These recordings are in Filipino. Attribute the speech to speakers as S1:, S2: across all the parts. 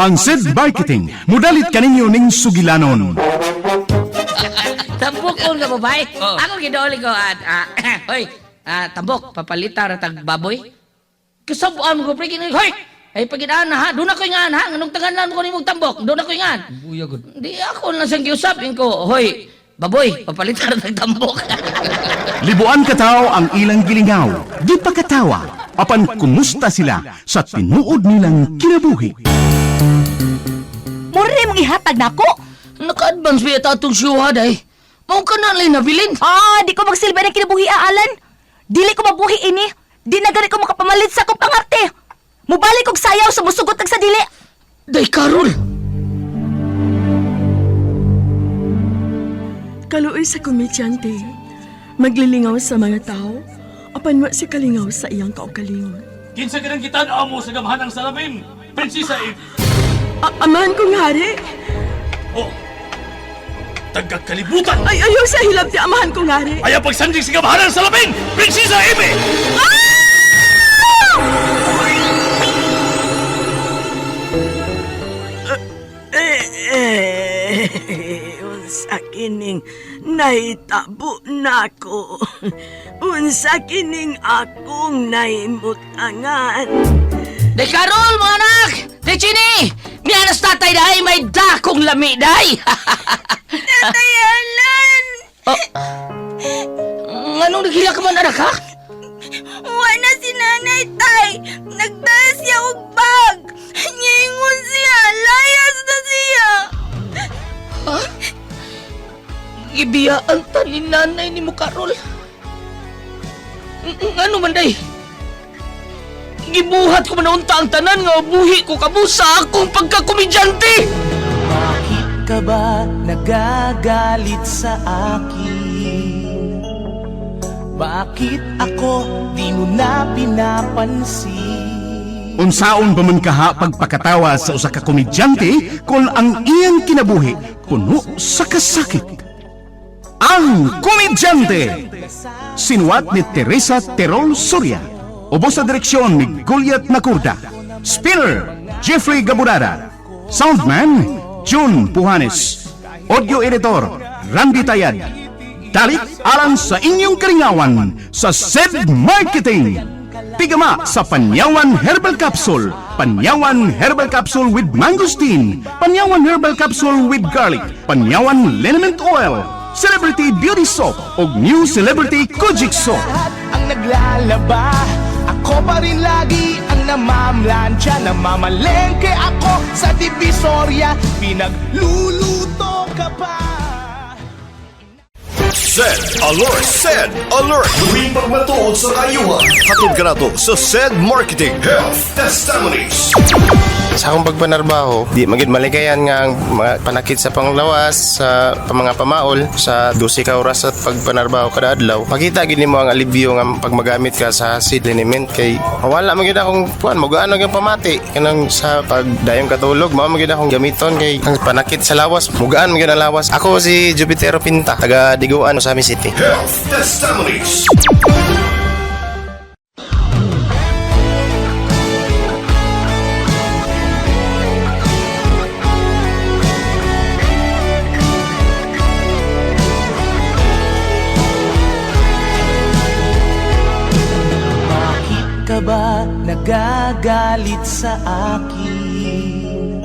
S1: Ang SED Marketing, mudalit kaninyo ning sugilanon.
S2: Tambok ko nga babae.
S3: Oo.
S2: Ako gidauli ko at hoy, tambok papalita ra tag baboy. Kasabuan mo ko pre kini hoy. Ay pagidaan na ha, doon ako ingan ha, nganong tanganan ko nimong tambok, doon ako ingan.
S3: Buya gud.
S2: Di ako lang sang giusapin ko, hoy, baboy, papalita ra tag tambok.
S1: Libuan katao ang ilang gilingaw, di pa katawa, apan kumusta sila sa tinuod nilang kinabuhi.
S4: Mura rin mong ihatag na ako.
S2: Naka-advance ba ito itong syuha day? Mao ka na lang nabilin.
S4: Di ko magsilbi ng kinabuhi, Alan. Dili ko mabuhi ini. Di na gani ko makapamalit sa akong pangarte. Mubalik kog sayaw sa musugot sa dili.
S2: Day, Carol!
S5: Kaluoy sa komedyante, maglilingaw sa mga tao, apan wa si kalingaw sa iyang kaugalingon.
S6: Kinsa ganang gitan-aw mo sa gamhanang salamin, Prinsesa Eve.
S5: Amahan kong hari,
S6: Oh, tagakalibutan!
S5: ay ayaw sa hilab ti amahan kong hari.
S6: Ayaw pagsandig sa gamhanang salamin, Prinsesa Eve!
S5: Unsa kining naitabo nako. Unsa kining akong naimutangan.
S2: Day, Carol, mga anak! Day, Chini! Miyanas tatay dahi, may dakong lami dahi!
S5: Tatay Alan!
S2: Anong naghila ka man, anak, ha?
S4: Wala si nanay, tay. Nagdala siya og bag. Nyingon siya. Layas na siya.
S2: Ha? Ibiyaan ta ni nanay ni mo, Carol. Ano man, day? Gibuhat ko manaunta ang tanan nga buhi ko kabusa akong pagkakomedyante!
S7: Bakit ka ba nagagalit sa akin? Bakit ako di mo na pinapansin?
S1: Unsaon ba man kaha pagpakatawa sa usa ka komedyante kung ang iyang kinabuhi puno sa kasakit? Ang Komedyante! Sinuwat ni Teresa Terol Soria. Ubos sa direksyon ni Goliath Macurda. Spinner, Jeffrey Gaburada. Soundman, June Puhanes. Audio editor, Randy Tayad. Dalit alang sa inyong karingawan sa SED Marketing. Pigama sa Panyawan Herbal Capsule. Panyawan Herbal Capsule with Mangosteen. Panyawan Herbal Capsule with Garlic. Panyawan Liniment Oil. Celebrity Beauty Soap o New Celebrity Kojic Soap.
S7: Lahat ang naglalaba, ako pa rin lagi ang namamlansya. Namamalengke ako sa Divisoria, pinagluluto ka pa.
S8: SED Alert! SED Alert! Huwing pagmatuod sa kayuhan. Hatod ka na to sa SED Marketing Health Testimonies.
S9: Sa akong pagpanarbaho, di magid maligayan nga ang mga panakit sa panglawas, sa mga pamaol, sa 12 ka oras at pagpanarbaho kada adlaw. Makita gid nimo ang alibyo nga pag magamit ka sa seed liniment kay wala magid akong kuan magaano gyud pamati kanang sa pagdayong katulog mao magid akong gamiton kay ang panakit sa lawas mugaan magid ang lawas. Ako si Jupitero Pinta, taga Diguan, Osami City.
S8: Health Testimonies.
S7: Bakit ka ba nagagalit sa akin?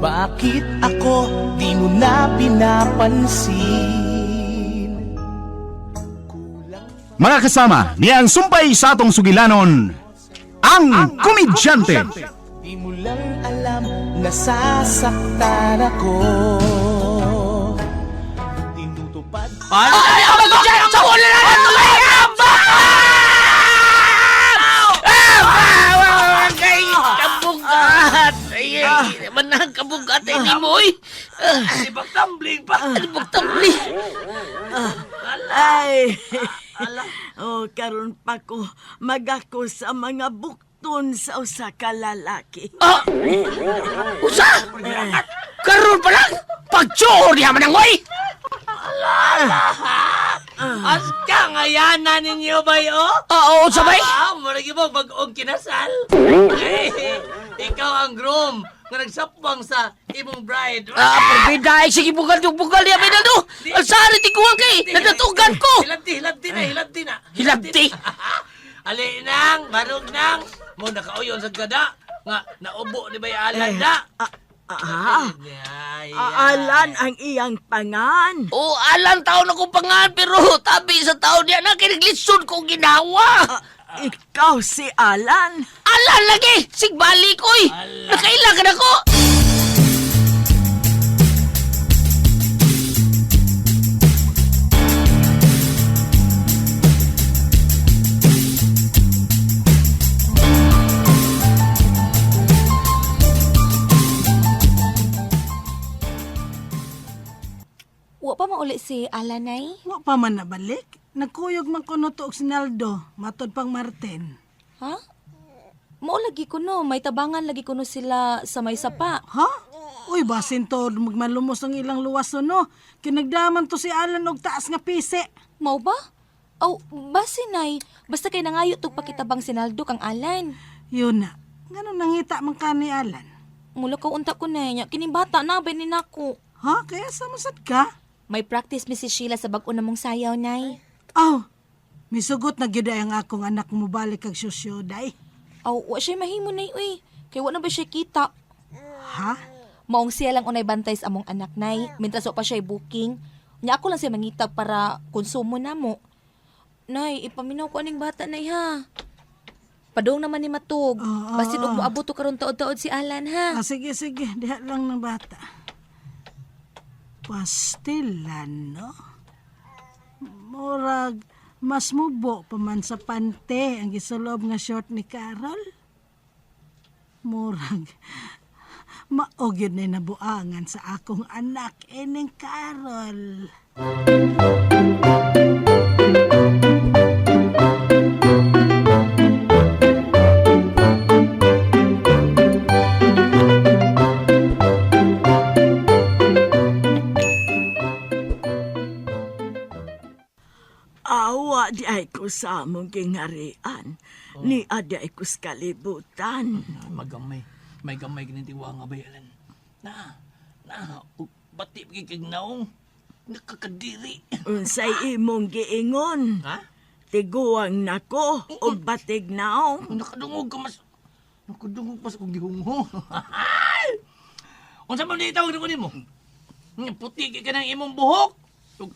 S7: Bakit ako di mo na pinapansin?
S1: Mga kasama, niyan sumpay sa atong sugilanon, ang Komedyante.
S7: Di mo lang alam, nasasaktan ako. Tinutupad
S2: Ay, ako ko dyan! Sa ulo na lang! Kay kabugat! Ay, manang kabugat ay ni mo, eh!
S6: Ibang tumbling pa!
S2: Ano magtabli?
S5: Ay, karon pa ko magako sa mga bukton sa usa ka lalaki.
S2: Usa! Karoon pa lang! Pagtsuor niya man ang way!
S3: Aska ngayanan ninyo ba yo?
S2: Oo, sabay!
S3: Maragi mo bag-ong kinasal. Ikaw ikaw ang groom nga nagsapwang sa imong bride.
S2: Perbiday, sige bugal niya, Pinaldo. Ang sari tiguan kay, nadatugan ko.
S3: Hilabti na.
S2: Hilabti?
S3: Ali nang, barog nang, mo nakauyon sa gada, nga naubo di ba yung alan da?
S5: Alan ang iyang pangan.
S2: O, alang taon ako pangan, pero tabi sa taon niya na kinaglisod ko ginawa.
S5: Ikaw si Alan.
S2: Alan lagi, sigbalik, oy. Nakailangan ako.
S4: Wa pa mauli si Alan ay?
S10: Wa pa man nabalik. Nagkuyog man ko no to og Sinaldo, matod pang Martin.
S4: Ha? Mao lagi ko no, may tabangan lagi ko no sila sa may sapa.
S10: Ha? Uy, basin to magmalumos ang ilang luwas no. Kinagdaman to si Alan og taas nga pise.
S4: Mao ba? Aw, basi nay, basta kay nangayo tog pakitabang Sinaldo kang Alan.
S10: Yun na. Ngano nangita man ka ni Alan?
S4: Mula ko unta ko na niya, kining bata na ba ni nako.
S10: Ha? Kaya samasad ka?
S4: May practice mi si Sheila sa bag-o namong sayaw, nay.
S10: Aw, misugot na gyud ang akong anak mo balik kag sosyo day.
S4: Aw, wa siya mahimo nay, uy. Kay wa na ba siya kita?
S10: Ha?
S4: Maong siya lang unay bantay sa among anak, nay. Mintas wa pa siya booking. Nya ako lang siya mangitag para konsumo namo. Nay, ipaminaw ko aning bata, nay, ha? Padong naman ni matug. Basin og moabot to karon taod-taod si Alan, ha?
S10: Sige, diha lang ng bata. Pastilan, no? Murag, mas mubo pa man sa pante ang gisulob nga short ni Carol. Murag, maogyod na nabuangan sa akong anak ining Carol.
S5: Awa di ay ko sa among gingarian. Ni adi ay ko sa kalibutan.
S6: Magamay. May gamay ginintiwa nga bayalan. Bati kay naong. Nakakadiri.
S5: Unsay imong giingon.
S6: Ha?
S5: Tiguang nako o batig naong.
S6: Nakadungog ka mas... Nakadungog pa sa kong gihungo. Kung saan mo nitawag na kunin mo? Puti ka ng imong buhok.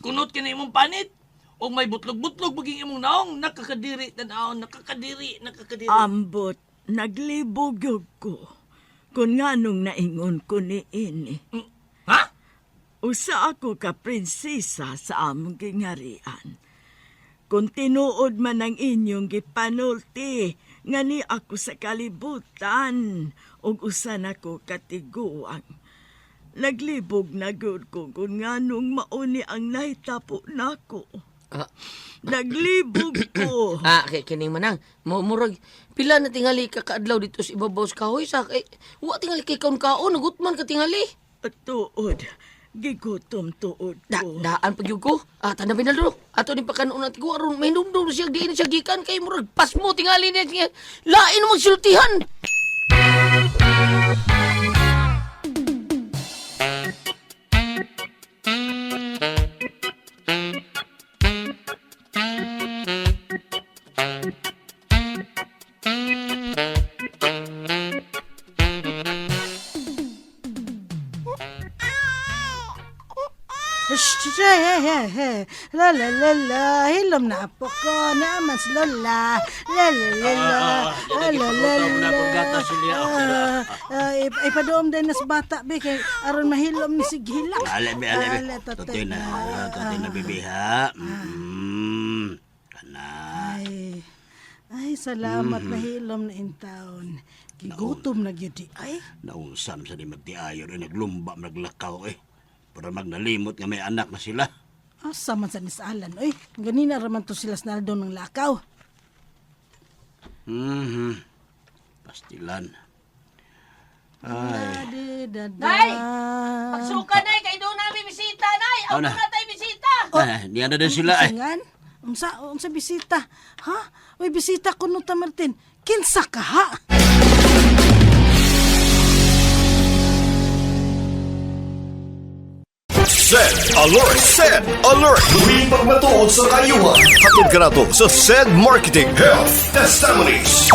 S6: Kunot ka ng imong panit. O may butlog-butlog maging imong naong. Nakakadiri, tanaon. Nakakadiri.
S5: Ambot, naglibog yun ko. Kung nga nung naingon ko ni ini.
S6: Ha?
S5: Usa ako ka prinsesa sa among gingarian. Kung tinuod man ang inyong gipanulti, nga ni ako sa kalibutan, ug usan ako katiguang. Naglibog na gud ko kung nga nung mauni ang nahitapo nako. Naglibog ko.
S2: Kining manang. Murag, pila na tingali ka kaadlaw dito sa ibabaw sa kahoy sa kay. Wa tingali kay kaon-kaon, nagutman ka tingali.
S5: Tuod, gigutom tuod ko.
S2: Daan pagyug ko. Tanda Pinaldo. Ato ni pakanon natin ko aron may numdum siya di siya gikan kay murag pas mo tingali niya. Lain mo magsultihan.
S10: La la la la, hilom na po ko na mas lola. La la la la, la la la la. Ipadoom din na sa bata, be, kay aron mahilom ni Sighilang.
S3: Alay, Totoy na bibiha. Kana.
S10: Ay, salamat mahilom na intaon. Gigutom na gyud ay.
S3: Naunsam sa di magtiayo rin, naglumba, naglakaw para magnalimot nga may anak na sila.
S10: Asa man sa nisalan, oy. Ganina raman to sila Sinaldo ng lakaw.
S3: Pastilan.
S10: Ay.
S2: Nay! Pagsuka, Nay! Kay doon namin bisita, Nay! Ako na tayo bisita!
S3: Di na din sila
S10: Singan? Unsa bisita? Ha? Uy, bisita ko no ta Martin. Kinsa ka ha?
S8: Sed Alert! Sed Alert! Huwing pagmatuod sa kayuhan. Hatod ka na to sa Sed Marketing Health Testimonies.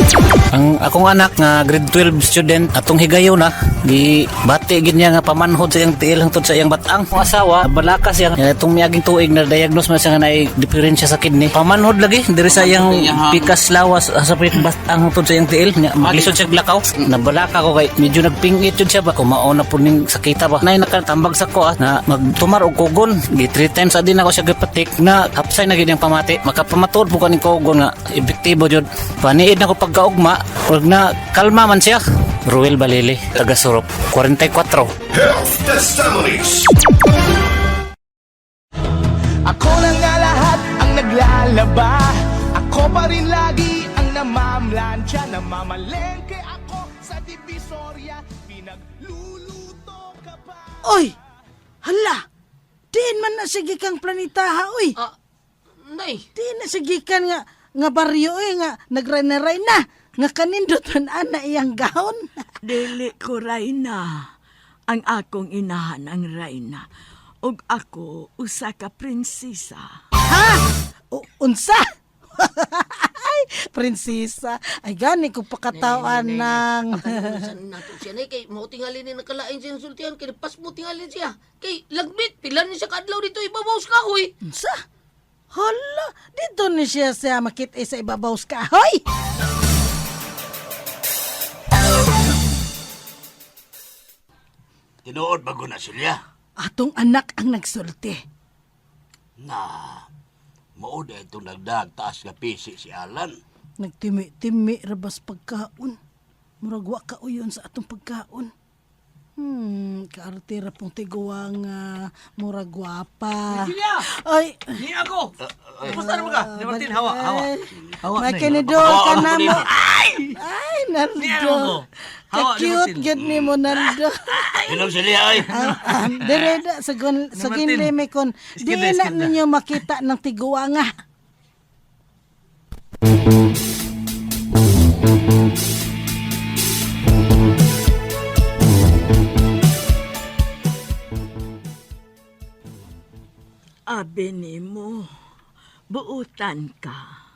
S11: Ang akong anak nga grade 12 student atong higayon na gi bati gid niya nga pamanhod sa iyang tiil hangtod sa iyang batang. Ang asawa balaka siya itong miaging tuig na diagnose man siya nga naay diferensya sa kidney. Pamanhod lagi diri sa iyang pikas lawas sa pit batang hangtod sa iyang tiil. Maglisod siya glakaw. Nabalaka ko kay medyo nagpingit jud siya ba kumao na po ning sakita ba. Nay nakatambag sa ko na magtumar og kugon. Gi 3 times adin ako siya gipatik na hapsay na gid ang pamati. Makapamatuod po kaning kugon nga epektibo jud. Paniid na ko pagkaugma pag na kalma man siya. Ruel Balili, taga Surop, 44.
S8: Health Testimonies.
S7: Ako na nga lahat ang naglalaba. Ako pa rin lagi ang namamlansya. Namamalengke ako sa Divisoria. Pinagluluto ka pa.
S10: Oy! Hala! Diin man na sige kang planitaha, oy!
S2: Nay,
S10: Di na sigikan nga baryo nga nagray na nga kanindot man ana iyang gaon.
S5: Dili ko Rayna. Ang akong inahan ang Rayna. Ug ako usa ka prinsesa.
S10: Ha? Unsa? Ay, prinsesa. Ay gani ko pakatawan ng
S2: nato siya nay kay mo tingali ni nakalain siya sultihan kay pas mo tingali siya. Kay lagbit pilan ni siya kadlaw dito ibabaw sa kahoy.
S10: unsa? Hala, dito ni siya makit sa ibabaw sa kahoy.
S3: Tinuod bago na sila.
S10: Atong anak ang nagsulti.
S3: Na, maod itong nagdag taas nga pisi si Alan.
S10: Nagtimi-timi rabas pagkaon. Murag wa ka uyon sa atong pagkaon. Kaartira pong tiguwa nga murag gwapa.
S6: Silya!
S10: Ay,
S6: Ni ako! Kumusta naman ka? Ni Martin, hawa.
S10: may kinidol ka
S3: Hawa,
S10: na
S3: hawa,
S10: mo.
S6: Ay!
S10: Ay,
S6: Ni ano mo?
S10: Nardo.
S6: Hawa, ni
S10: Ka-cute
S6: Martin.
S10: gud ni mo, Nardo.
S3: Inom sila ay.
S10: Dire da sa ginli may kon. Di
S6: Iskida,
S10: na
S6: iskida.
S10: ninyo makita ng tiguwa nga.
S5: Abi nimo, buutan ka.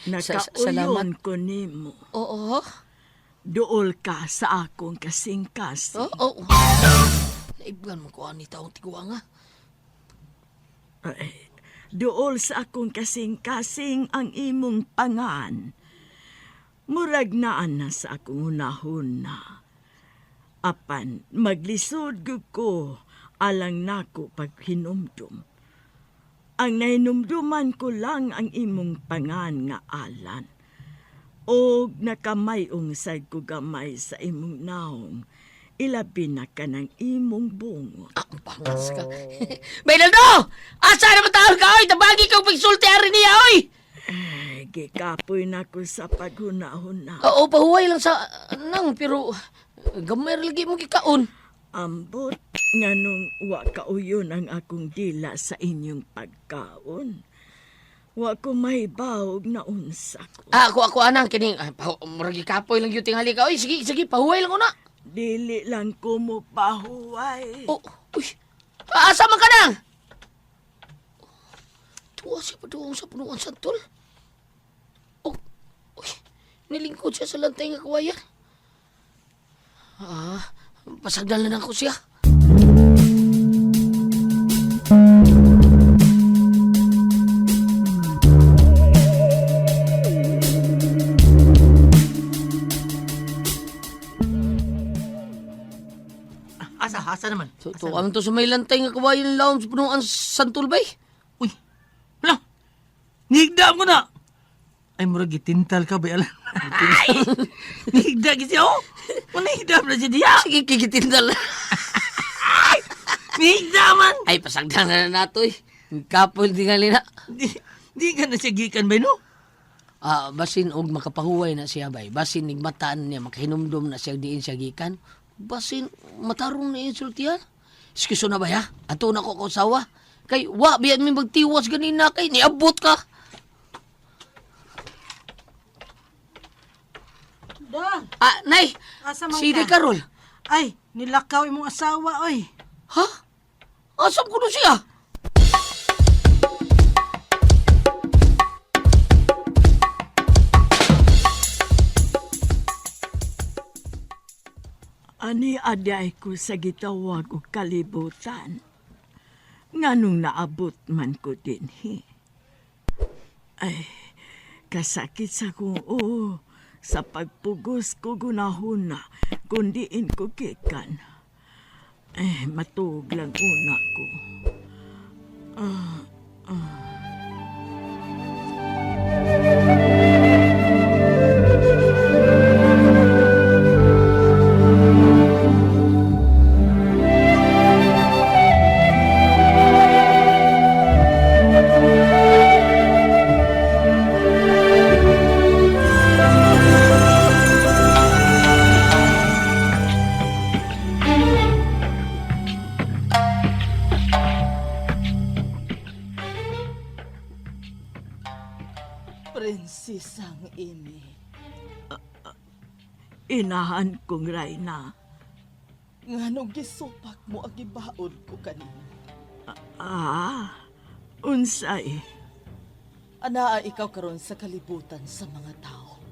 S5: Nakauyon ko nimo.
S2: Oo.
S5: Duol ka sa akong kasing-kasing.
S2: Oo. Naibgan mo ko ani taong tiguwa nga.
S5: Ay, duol sa akong kasing-kasing ang imong pangan. Murag naan na sa akong hunahuna. Apan, maglisod gud ko alang nako paghinumdum. Ang nahinumduman ko lang ang imong pangan nga Alan. O nakamayong sad ko gamay sa imong naong. Ilabi na ka ng imong bungot.
S2: Ang pangas ka. Baynaldo! Asa naman taon ka, oy? Tabagi kang pagsulti ari niya, oy!
S5: Ay, gikapoy na ko sa paghuna-huna.
S2: Oo, pahuway lang sa nang, pero gamay lagi mo kikaon.
S5: Ambot nga nung wa kauyon ang akong dila sa inyong pagkaon. Wa ko mahibawog na unsa ko.
S2: Ako anang kining muragi kapoy lang yung tingali ka. Oy, sige, pahuway lang ko na.
S5: Dili lang ko mo pahuway.
S2: Oh, uy. Asa man ka nang? Tuwa siya pa doon sa punuan santol. Oh, uy. Nilingkod siya sa lantay nga kawayan. Pasagdan lang ako siya.
S6: Asa naman?
S2: Tuwa man to sa may lantay nga kawayan laom sa punuan santol bay.
S6: Uy! Hala! Nihigda mo na! Ay, murag itintal ka ba, Alan? Ay! Nihigda kasi ako! Nihigda mo na siya diya!
S2: Sige, kikitindal.
S6: Nihigda man!
S2: Ay, pasagdan na nato eh. Kapoy tingali na.
S6: Di ka na siya gikan ba, no?
S2: Basin og makapahuway na siya bay. Basin nigmataan niya, makahinumdum na siya diin siya gikan. Basin matarong na insultihan. Excuse na ba ya? Ato na ko kausawa. Kay wa biyan mi magtiwas ganina kay niabot ka.
S10: Da,
S2: Nay,
S10: asa man
S2: si
S10: ka?
S2: Carol.
S10: Ay, nilakaw imong asawa, oy.
S2: Ha? Asam ko na siya?
S5: Ani aday ko sa gitawag o kalibutan. Nganong naabot man ko din Ay, kasakit sa kuo. Sa pagpugos ko gunahuna, kundiin ko kikan. Matug lang una ko. Prinsesang ini. Inahan kong Rayna.
S12: Nganong gisupak mo ang gibaod ko kanina?
S5: Unsay?
S12: Anaa ikaw karon sa kalibutan sa mga tao.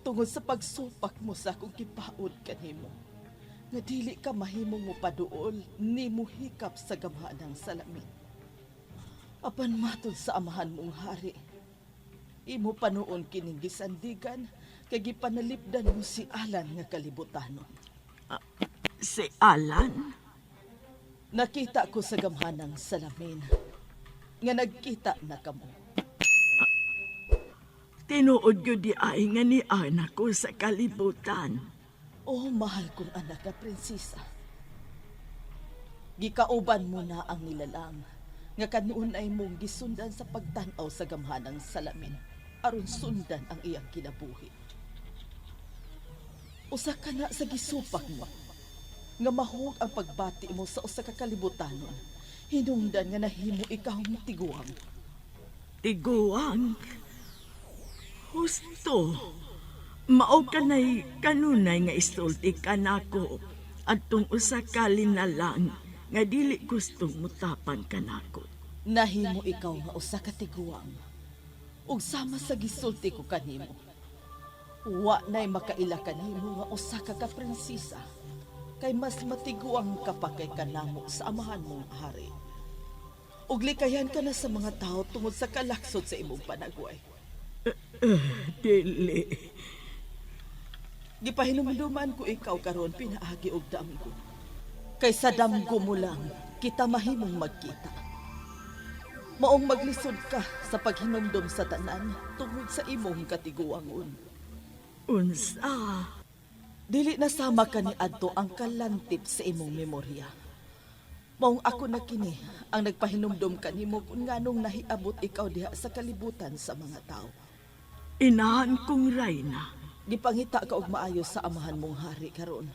S12: Tungod sa pagsupak mo sa akong gibaod kanimo, nga dili ka mahimong mo paduol ni mo hikap sa gamhaan ng salamin. Apan matod sa amahan mong hari, imo panoon kining gisandigan kay gipanalipdan mo si Alan nga kalibutanon.
S5: Si Alan?
S12: Nakita ko sa gamhaan ng salamin nga nagkita na kamo.
S5: Tinuod ko di ay nga ni anak ko sa kalibutan.
S12: Oh, mahal kong anak na prinsesa. Gikauban mo na ang nilalang nga kanuon ay mong gisundan sa pagtanaw sa gamhanang salamin aron sundan ang iyang kinabuhi. Usa ka na sa gisupak mo nga mahug ang pagbati mo sa usa ka kalibutanon, hinungdan nga nahimo ikaw ang tiguang.
S5: Tiguang? Husto. Mao ka na'y kanunay nga isulti ka nako at tung usa ka linalang nga dili gustong mutapan ka nako.
S12: Nahimo ikaw nga usa ka tiguang. Ug sama sa gisulti ko kanimo, wa na'y makaila kanimo nga usa ka prinsesa, kay mas matiguang ka pa kay kanamo sa amahan mong hari. Ug likayan ka na sa mga tao tungod sa kalaksod sa imong panagway.
S5: Dili.
S12: Gipahinumduman ko ikaw karon pinaagi og damgo. Kay sa damgo mo lang kita mahimong magkita. Maong maglisod ka sa paghinumdum sa tanan tungod sa imong katiguangon.
S5: Unsa?
S12: Dili na sama ka ni adto ang kalantip sa imong memorya. Maong ako na kini ang nagpahinumdum kanimo kung nganong nahiabot ikaw diha sa kalibutan sa mga tao.
S5: Inahan kong Rayna.
S12: Gipangita ka og maayo sa amahan mong hari karon.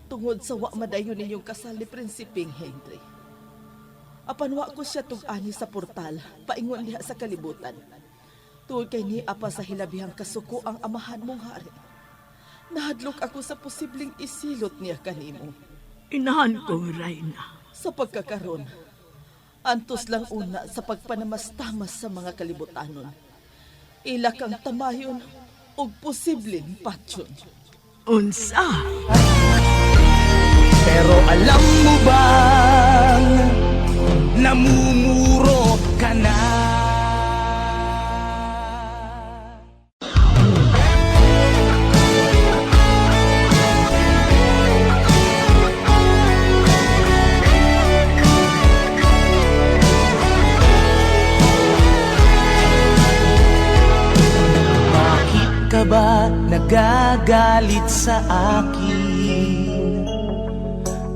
S12: Tungod sa wa madayon ninyong kasal ni Prinsipeng Henry. Apan wa ko siya tug-ani sa portal, paingon diha sa kalibutan. Tungod kay ni apa sa hilabihang kasuko ang amahan mong hari. Nahadlok ako sa posibleng isilot niya kanimo.
S5: Inahan kong Rayna.
S12: Sa pagkakaron, antos lang una sa pagpanamastamas sa mga kalibutanon. Ila kang tamayon o posibleng patyon.
S5: Unsa?
S7: Pero alam mo bang namumuro ka na? Bakit ka ba nagagalit sa akin?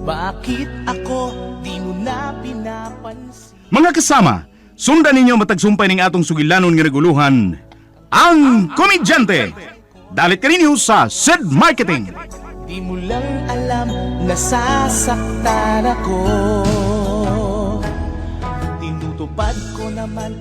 S7: Bakit ako di mo na pinapansin?
S1: Mga kasama, sundan ninyo matagsumpay ng atong sugilanon nga naguluhan, ang Komedyante. Dalit ka ninyo sa SED Marketing.
S7: Di mo lang alam, nasasaktan ako. Tinutupad ko naman